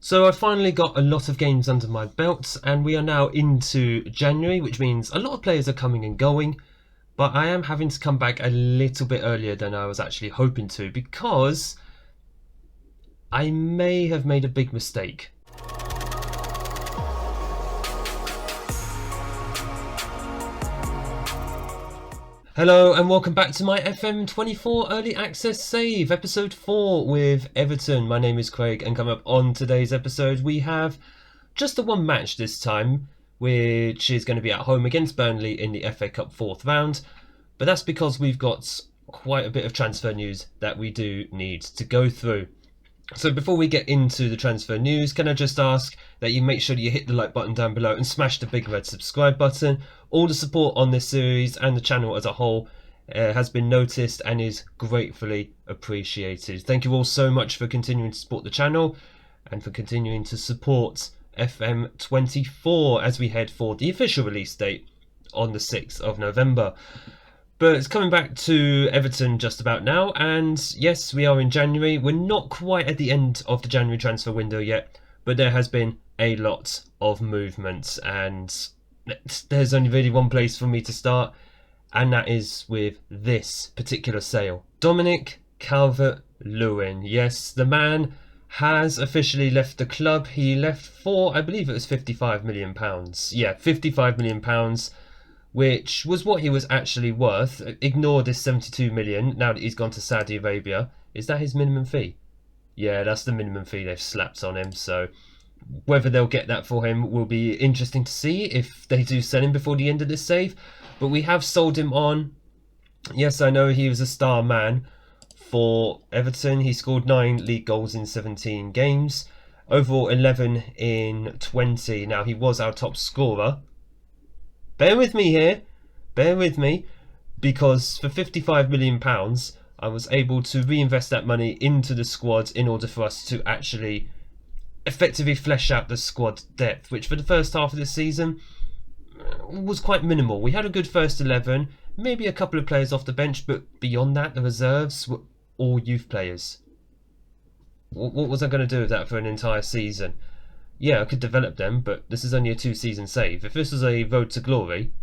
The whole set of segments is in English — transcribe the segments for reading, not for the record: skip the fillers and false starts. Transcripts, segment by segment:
So I finally got a lot of games under my belt, and we are now into January, which means a lot of players are coming and going, but I am having to come back a little bit earlier than I was actually hoping to, because I may have made a big mistake. Hello and welcome back to my FM24 Early Access Save, episode 4 with Everton. My name is Craig, and coming up on today's episode we have just the one match this time, which is going to be at home against Burnley in the FA Cup 4th round, but that's because we've got quite a bit of transfer news that we do need to go through. So before we get into the transfer news, can I just ask that you make sure that you hit the like button down below and smash the big red subscribe button. All the support on this series and the channel as a whole has been noticed and is gratefully appreciated. Thank you all so much for continuing to support the channel and for continuing to support FM24 as we head for the official release date on the 6th of November. But it's coming back to Everton just about now, and yes, we are in January. We're not quite at the end of the January transfer window yet, but there has been a lot of movement, and there's only really one place for me to start, and that is with this particular sale. Dominic Calvert-Lewin. Yes, the man has officially left the club. He left for, I believe it was £55 million. Yeah, £55 million. Which was what he was actually worth. Ignore this 72 million now that he's gone to Saudi Arabia. Is that his minimum fee? Yeah, that's the minimum fee they've slapped on him. So whether they'll get that for him will be interesting to see if they do sell him before the end of this save. But we have sold him on. Yes, I know he was a star man for Everton. He scored 9 league goals in 17 games. Overall 11 in 20. Now he was our top scorer. Bear with me here, bear with me, because for £55 million I was able to reinvest that money into the squad in order for us to actually effectively flesh out the squad depth, which for the first half of the season was quite minimal. We had a good first 11, maybe a couple of players off the bench, but beyond that the reserves were all youth players. What was I going to do with that for an entire season? Yeah, I could develop them, but this is only a 2-season save. If this was a road to glory,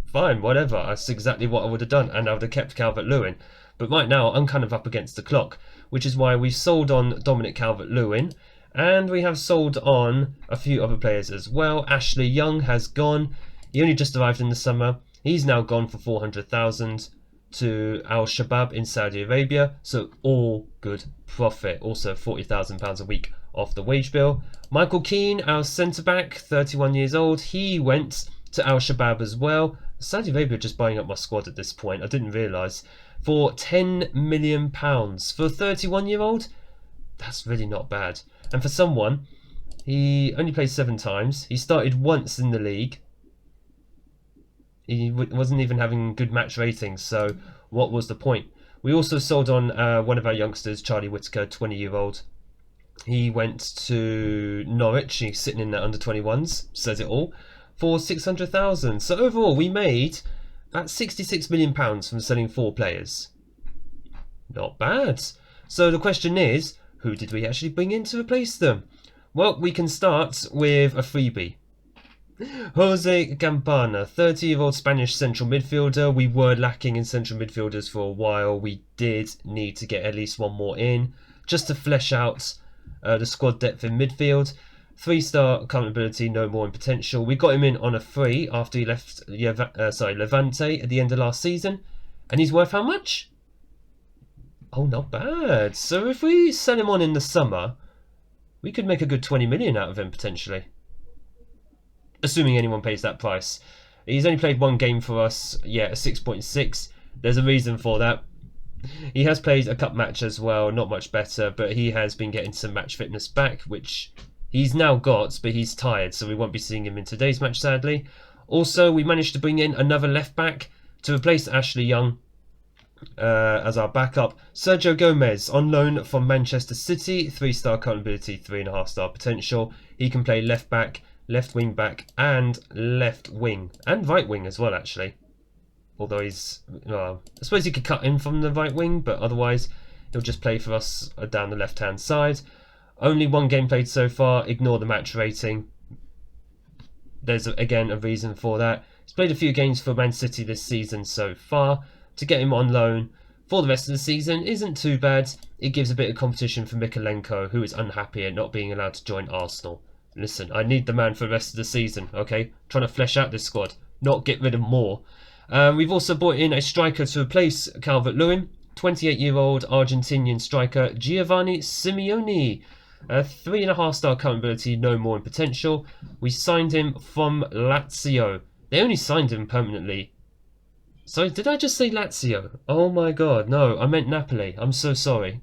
fine, whatever. That's exactly what I would have done, and I would have kept Calvert-Lewin. But right now, I'm kind of up against the clock, which is why we've sold on Dominic Calvert-Lewin, and we have sold on a few other players as well. Ashley Young has gone. He only just arrived in the summer. He's now gone for 400,000 to Al Shabab in Saudi Arabia, so all good profit. Also £40,000 a week off the wage bill. Michael Keane, our centre-back, 31 years old, he went to Al Shabab as well. Saudi Arabia just buying up my squad at this point, I didn't realise. For £10 million. For a 31-year-old, that's really not bad. And for someone, he only played 7 times. He started once in the league. He wasn't even having good match ratings, so what was the point? We also sold on one of our youngsters, Charlie Whittaker, 20-year-old. He went to Norwich. He's sitting in the under-21s, says it all, for 600,000. So overall, we made about £66 million from selling 4 players. Not bad. So the question is, who did we actually bring in to replace them? Well, we can start with a freebie. Jose Campana, 30-year-old Spanish central midfielder. We were lacking in central midfielders for a while. We did need to get at least one more in, just to flesh out the squad depth in midfield. 3-star current ability, no more in potential. We got him in on a free after he left Levante at the end of last season. And he's worth how much? Oh, not bad. So if we sell him on in the summer, we could make a good 20 million out of him potentially. Assuming anyone pays that price. He's only played 1 game for us. Yeah, a 6.6. There's a reason for that. He has played a cup match as well, not much better, but he has been getting some match fitness back, which he's now got, but he's tired, so we won't be seeing him in today's match, sadly. Also, we managed to bring in another left back to replace Ashley Young as our backup. Sergio Gomez, on loan from Manchester City, 3-star current ability, 3.5-star potential. He can play left back, left wing back, and left wing, and right wing as well, actually. Although he's, well, I suppose he could cut in from the right wing, but otherwise he'll just play for us down the left-hand side. Only one game played so far. Ignore the match rating. There's again a reason for that. He's played a few games for Man City this season so far. To get him on loan for the rest of the season isn't too bad. It gives a bit of competition for Mykolenko, who is unhappy at not being allowed to join Arsenal. Listen, I need the man for the rest of the season, okay? Trying to flesh out this squad, not get rid of more. We've also brought in a striker to replace Calvert-Lewin. 28-year-old Argentinian striker Giovanni Simeone. 3.5-star current ability, no more in potential. We signed him from Lazio. They only signed him permanently. Sorry, did I just say Lazio? Oh my god, no, I meant Napoli. I'm so sorry.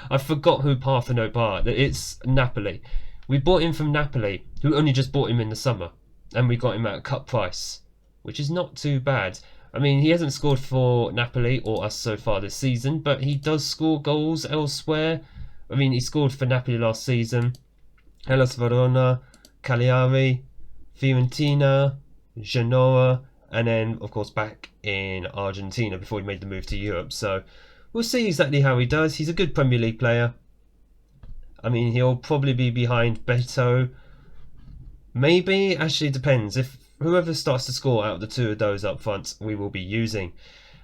I forgot who Parthenope are. It's Napoli. We bought him from Napoli, who only just bought him in the summer. And we got him at a cut price, which is not too bad. I mean, he hasn't scored for Napoli or us so far this season, but he does score goals elsewhere. I mean, he scored for Napoli last season. Hellas Verona, Cagliari, Fiorentina, Genoa, and then, of course, back in Argentina before he made the move to Europe. So we'll see exactly how he does. He's a good Premier League player. I mean, he'll probably be behind Beto. Maybe. Actually, it depends. If whoever starts to score out of the two of those up front, we will be using.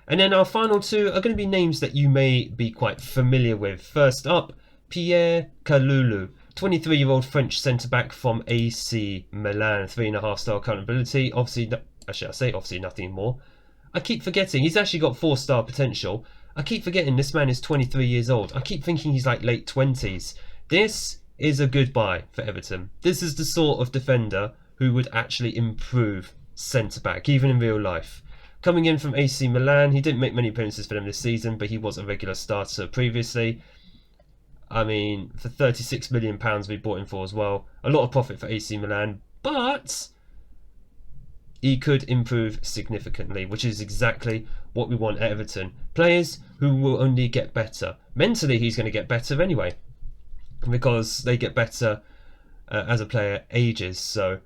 And then our final two are going to be names that you may be quite familiar with. First up, Pierre Kalulu. 23-year-old French centre-back from AC Milan. 3.5-star current ability. Obviously nothing more. I keep forgetting. He's actually got 4-star potential. I keep forgetting this man is 23 years old. I keep thinking he's like late 20s. This is a good buy for Everton. This is the sort of defender who would actually improve centre-back, even in real life. Coming in from AC Milan, he didn't make many appearances for them this season, but he was a regular starter previously. I mean, for £36 million we bought him for as well. A lot of profit for AC Milan, but he could improve significantly, which is exactly what we want at Everton. Players who will only get better. Mentally, he's going to get better anyway, because they get better as a player ages. So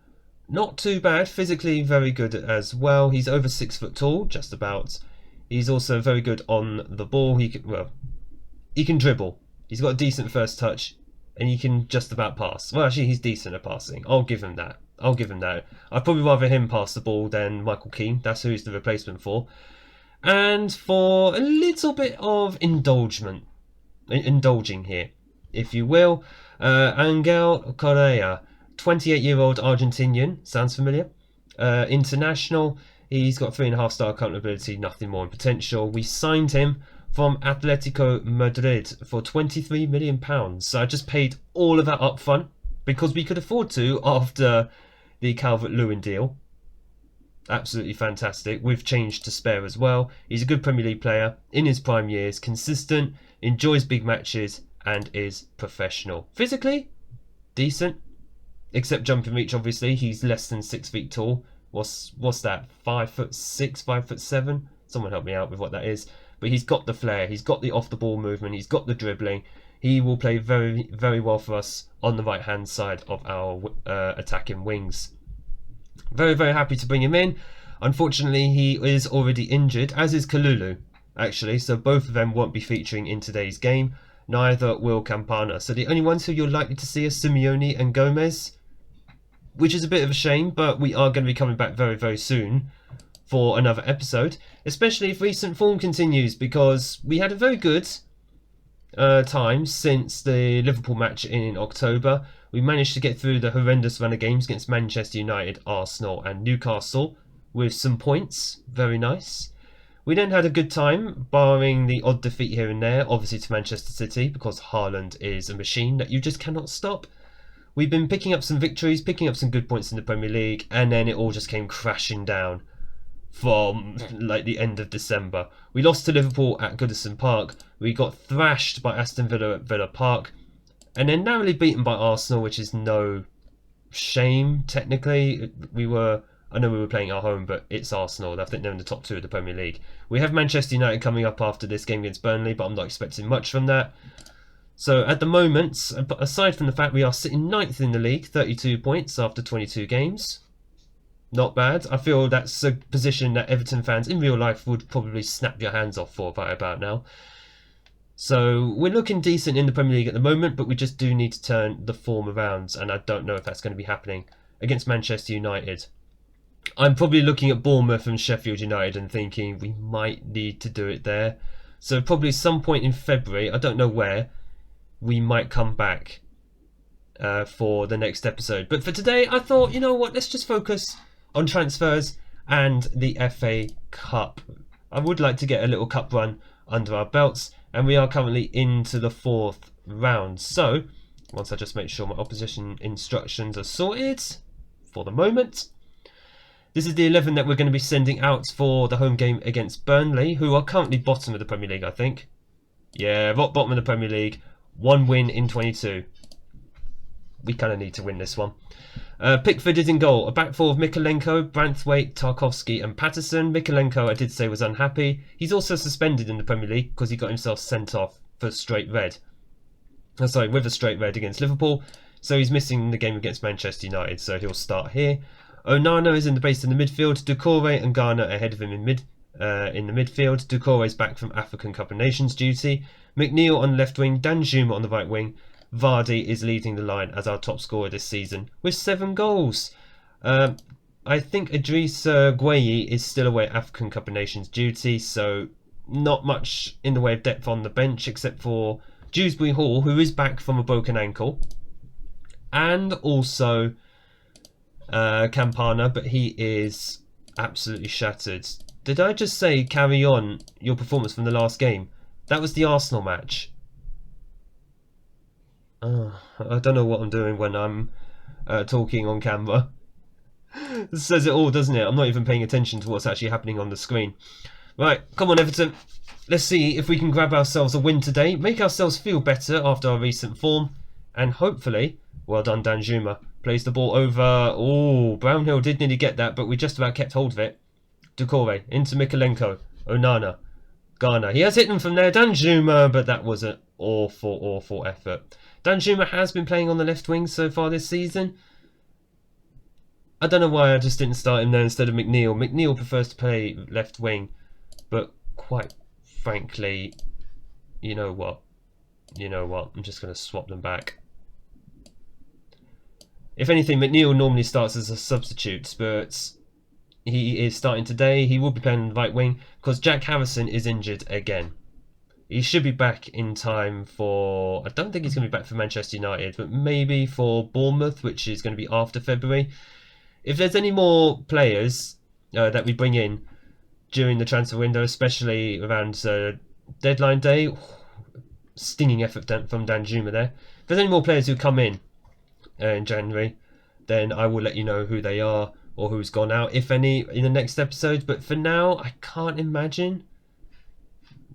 not too bad. Physically very good as well. He's over 6 foot tall, just about. He's also very good on the ball. He can dribble. He's got a decent first touch, and he can just about pass. Well, actually, he's decent at passing. I'll give him that. I'd probably rather him pass the ball than Michael Keane. That's who he's the replacement for. And for a little bit of indulging here, if you will, Angel Correa, 28-year-old Argentinian, sounds familiar. International, he's got 3.5-star current ability, nothing more in potential. We signed him from Atletico Madrid for £23 million. So I just paid all of that up front because we could afford to after the Calvert-Lewin deal. Absolutely fantastic, with change to spare as well. He's a good Premier League player in his prime years, consistent, enjoys big matches, and is professional. Physically, decent, except jumping reach. Obviously, he's less than 6 feet tall. What's that? 5'6", 5'7"? Someone help me out with what that is. But he's got the flair. He's got the off-the-ball movement. He's got the dribbling. He will play very, very well for us on the right-hand side of our attacking wings. Very, very happy to bring him in. Unfortunately, he is already injured, as is Kalulu, actually. So both of them won't be featuring in today's game. Neither will Campana. So the only ones who you're likely to see are Simeone and Gomez, which is a bit of a shame, but we are going to be coming back very, very soon for another episode, especially if recent form continues, because we had a very good time since the Liverpool match in October. We managed to get through the horrendous run of games against Manchester United, Arsenal and Newcastle with some points. Very nice. We then had a good time, barring the odd defeat here and there, obviously to Manchester City, because Haaland is a machine that you just cannot stop. We've been picking up some victories, picking up some good points in the Premier League, and then it all just came crashing down from like the end of December. We lost to Liverpool at Goodison Park. We got thrashed by Aston Villa at Villa Park, and then narrowly beaten by Arsenal, which is no shame technically. I know we were playing at home, but it's Arsenal. I think they're in the top 2 of the Premier League. We have Manchester United coming up after this game against Burnley, but I'm not expecting much from that. So at the moment, aside from the fact we are sitting 9th in the league, 32 points after 22 games. Not bad. I feel that's a position that Everton fans in real life would probably snap your hands off for right about now. So we're looking decent in the Premier League at the moment, but we just do need to turn the form around, and I don't know if that's going to be happening against Manchester United. I'm probably looking at Bournemouth and Sheffield United and thinking we might need to do it there. So probably some point in February, I don't know where, we might come back for the next episode. But for today, I thought, you know what, let's just focus on transfers and the FA Cup. I would like to get a little cup run under our belts, and we are currently into the 4th round. So once I just make sure my opposition instructions are sorted for the moment. This is the 11 that we're going to be sending out for the home game against Burnley, who are currently bottom of the Premier League, I think. Yeah, rock bottom of the Premier League. 1 win in 22. We kind of need to win this one. Pickford is in goal. A back four of Mikolenko, Branthwaite, Tarkowski and Patterson. Mikolenko, I did say, was unhappy. He's also suspended in the Premier League because he got himself sent off for straight red. With a straight red against Liverpool. So he's missing the game against Manchester United, so he'll start here. Onana is in the base in the midfield. Doucouré and Garner ahead of him in the midfield. Doucouré's back from African Cup of Nations duty. McNeil on the left wing. Danjuma on the right wing. Vardy is leading the line as our top scorer this season with 7 goals. I think Idrissa Gueye is still away at African Cup of Nations duty, so not much in the way of depth on the bench except for Dewsbury Hall, who is back from a broken ankle, and also Campana, but he is absolutely shattered. Did I just say carry on your performance from the last game? That was the Arsenal match. I don't know what I'm doing when I'm talking on camera. It says it all, doesn't it? I'm not even paying attention to what's actually happening on the screen. Right, come on Everton. Let's see if we can grab ourselves a win today, make ourselves feel better after our recent form, and hopefully, well done Danjuma, plays the ball over. Oh, Brownhill did nearly get that, but we just about kept hold of it. Doucouré into Mikolenko. Onana. Garner. He has hit them from there. Danjuma, but that was an awful, awful effort. Danjuma has been playing on the left wing so far this season. I don't know why I just didn't start him there instead of McNeil. McNeil prefers to play left wing, but quite frankly, you know what? I'm just going to swap them back. If anything, McNeil normally starts as a substitute, but he is starting today. He will be playing on the right wing because Jack Harrison is injured again. He should be back in time for... I don't think he's going to be back for Manchester United, but maybe for Bournemouth, which is going to be after February. If there's any more players that we bring in during the transfer window, especially around deadline day, stinging effort from Danjuma there. If there's any more players who come in January, then I will let you know who they are or who's gone out, if any, in the next episode. But for now, I can't imagine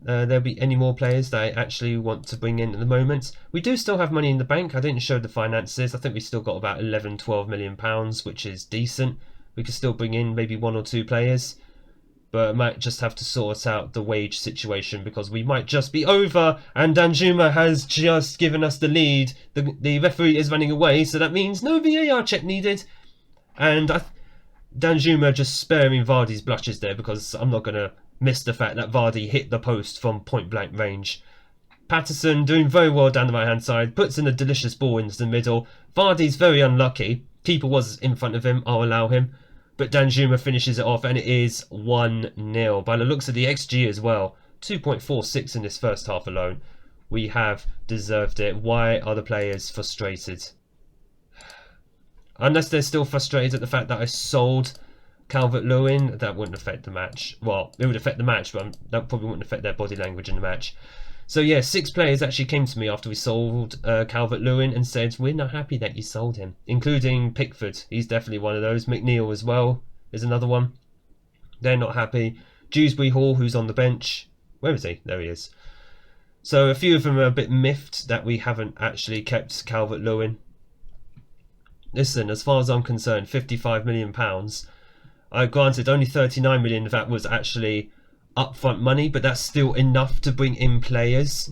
there'll be any more players that I actually want to bring in at the moment. We do still have money in the bank. I didn't show the finances. I think we've still got about 11-12 million pounds, which is decent. We could still bring in maybe 1 or 2 players, but I might just have to sort out the wage situation because we might just be over, and Danjuma has just given us the lead. The referee is running away, so that means no VAR check needed. And Danjuma just sparing Vardy's blushes there because I'm not going to miss the fact that Vardy hit the post from point blank range. Patterson doing very well down the right hand side, puts in a delicious ball into the middle. Vardy's very unlucky. Keeper was in front of him, I'll allow him. But Danjuma finishes it off and it is 1-0. By the looks of the XG as well, 2.46 in this first half alone. We have deserved it. Why are the players frustrated? Unless they're still frustrated at the fact that I sold Calvert-Lewin, that wouldn't affect the match. Well, it would affect the match, but that probably wouldn't affect their body language in the match. So yeah, 6 players actually came to me after we sold Calvert-Lewin and said, we're not happy that you sold him, including Pickford. He's definitely one of those. McNeil as well is another one. They're not happy. Dewsbury Hall, who's on the bench. Where is he? There he is. So a few of them are a bit miffed that we haven't actually kept Calvert-Lewin. Listen, as far as I'm concerned, £55 million. Granted, only 39 million of that was actually upfront money, but that's still enough to bring in players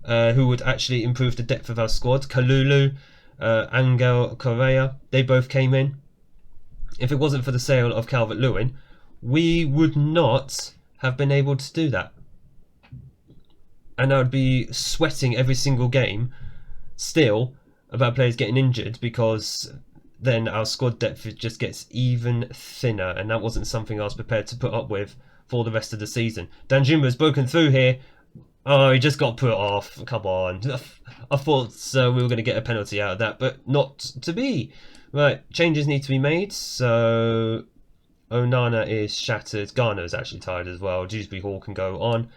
who would actually improve the depth of our squad. Kalulu, Angel Correa, they both came in. If it wasn't for the sale of Calvert-Lewin, we would not have been able to do that. and I would be sweating every single game still about players getting injured, because then our squad depth just gets even thinner, and that wasn't something I was prepared to put up with for the rest of the season. Danjuma's broken through here. Oh, he just got put off. Come on. I thought we were going to get a penalty out of that, but not to be. Right, changes need to be made. So Onana is shattered. Garner's actually tired as well. Dewsbury Hall can go on.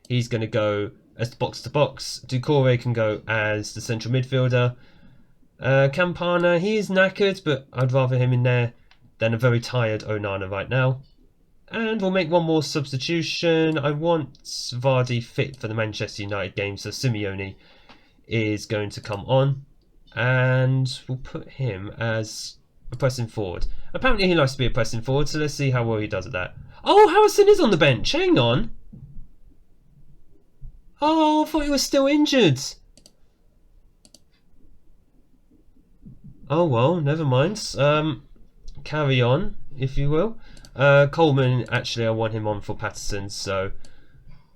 He's going to go as the box-to-box. Doucouré can go as the central midfielder. Campana, he is knackered, but I'd rather him in there than a very tired Onana right now. And we'll make one more substitution. I want Vardy fit for the Manchester United game, so Simeone is going to come on. And we'll put him as a pressing forward. Apparently he likes to be a pressing forward, so let's see how well he does at that. Oh, Harrison is on the bench. Hang on. Oh, I thought he was still injured. Oh well, never mind. Carry on, if you will. Coleman, actually I want him on for Patterson, so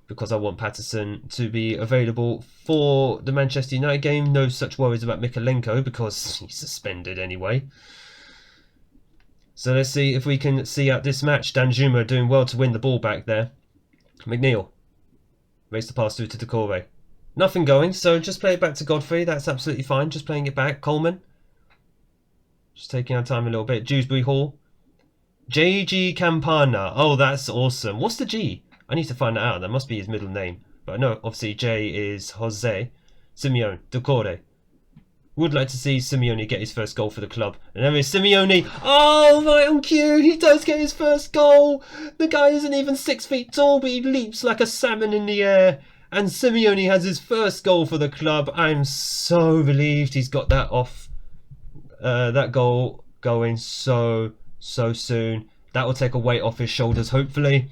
because I want Patterson to be available for the Manchester United game. No such worries about Mikalenko because he's suspended anyway. So let's see if we can see out this match. Danjuma doing well to win the ball back there. McNeil raised the pass through to Doucouré. Nothing going, so just play it back to Godfrey. That's absolutely fine. Just playing it back. Coleman. Just taking our time a little bit. Dewsbury Hall. JG Campana. Oh, that's awesome. What's the G? I need to find that out. That must be his middle name. But I know, obviously, J is Jose. Simeone. Doucouré. Would like to see Simeone get his first goal for the club. And there is Simeone. Oh, right on cue. He does get his first goal. The guy isn't even 6 feet tall, but he leaps like a salmon in the air. And Simeone has his first goal for the club. I'm so relieved he's got that off. That goal going so soon. That will take a weight off his shoulders, hopefully.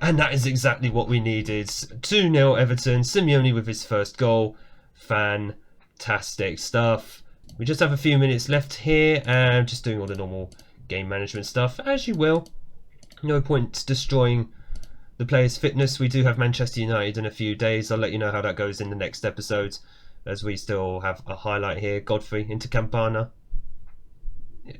And that is exactly what we needed. 2-0 Everton. Simeone with his first goal. Fantastic stuff. We just have a few minutes left here, and just doing all the normal game management stuff, as you will. No point destroying the players' fitness. We do have Manchester United in a few days. I'll let you know how that goes in the next episode, as we still have a highlight here. Godfrey into Campana.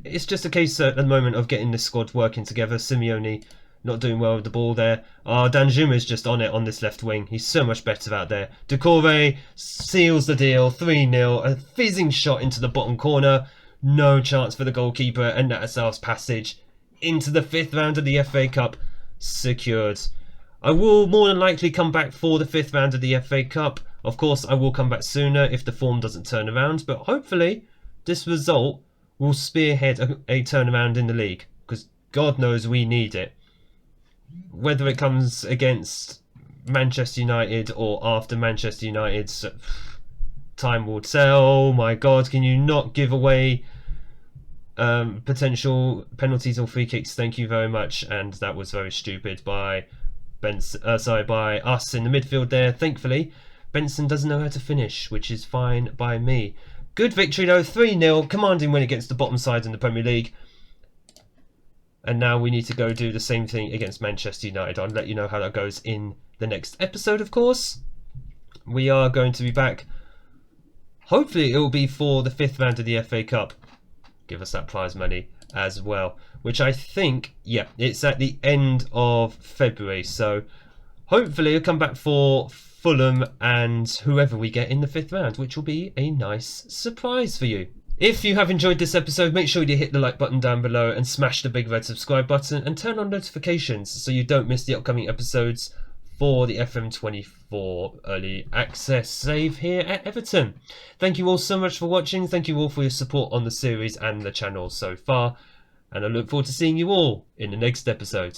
It's just a case at the moment of getting the squad working together. Simeone not doing well with the ball there. Oh, Danjuma is just on it on this left wing. He's so much better out there. Doucouré seals the deal. 3-0. A fizzing shot into the bottom corner. No chance for the goalkeeper. And that's our passage into the 5th round of the FA Cup secured. I will more than likely come back for the 5th round of the FA Cup. Of course, I will come back sooner if the form doesn't turn around. But hopefully, this result will spearhead a turnaround in the league. Because God knows we need it. Whether it comes against Manchester United or after Manchester United's, time will tell. Oh my God, can you not give away potential penalties or free kicks? Thank you very much. And that was very stupid by by us in the midfield there. Thankfully, Benson doesn't know how to finish, which is fine by me. Good victory though, 3-0, commanding win against the bottom side in the Premier League. And now we need to go do the same thing against Manchester United. I'll let you know how that goes in the next episode, of course. We are going to be back. Hopefully it will be for the 5th round of the FA Cup. Give us that prize money as well. Which I think, yeah, it's at the end of February. So hopefully it'll come back for Fulham and whoever we get in the 5th round, which will be a nice surprise for you. If you have enjoyed this episode, make sure you hit the like button down below and smash the big red subscribe button and turn on notifications so you don't miss the upcoming episodes for the FM24 early access save here at Everton. Thank you all so much for watching. Thank you all for your support on the series and the channel so far. And I look forward to seeing you all in the next episode.